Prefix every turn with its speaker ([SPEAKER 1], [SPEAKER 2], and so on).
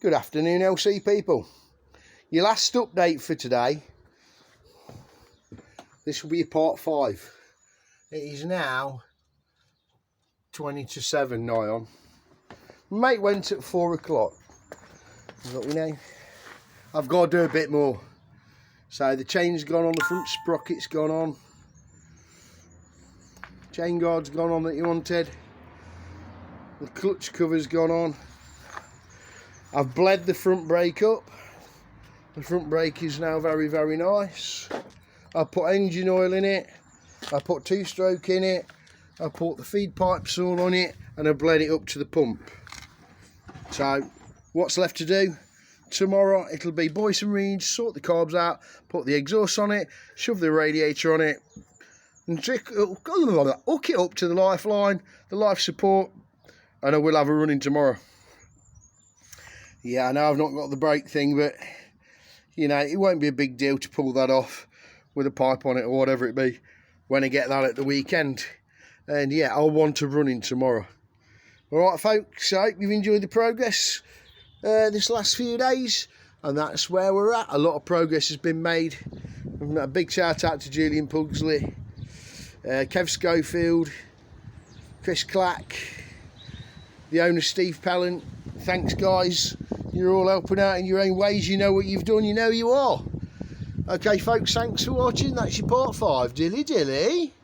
[SPEAKER 1] Good afternoon, LC people. Your last update for today. This will be part 5. It is now 20 to 7 nigh on. Mate went at 4 o'clock. But we know I've got to do a bit more. So the chain's gone on, the front sprocket's gone on. Chain guard's gone on that you wanted. The clutch cover's gone on. I've bled the front brake up. The front brake is now very, very nice. I put engine oil in it. I put 2-stroke in it. I put the feed pipes all on it, and I bled it up to the pump. So what's left to do? Tomorrow it'll be boy some reeds, sort the carbs out, put the exhaust on it, shove the radiator on it, and hook it up to the lifeline, the life support, and I will have a running tomorrow. Yeah, I know I've not got the brake thing, but you know, it won't be a big deal to pull that off with a pipe on it or whatever it be when I get that at the weekend. And yeah, I'll want to run in tomorrow. Alright folks, I hope you've enjoyed the progress this last few days, and that's where we're at. A lot of progress has been made. A big shout out to Julian Pugsley, Kev Schofield, Chris Clack, the owner Steve Pellant. Thanks guys, you're all helping out in your own ways. You know what you've done, you know you are. Okay folks, thanks for watching. That's your part 5. Dilly dilly.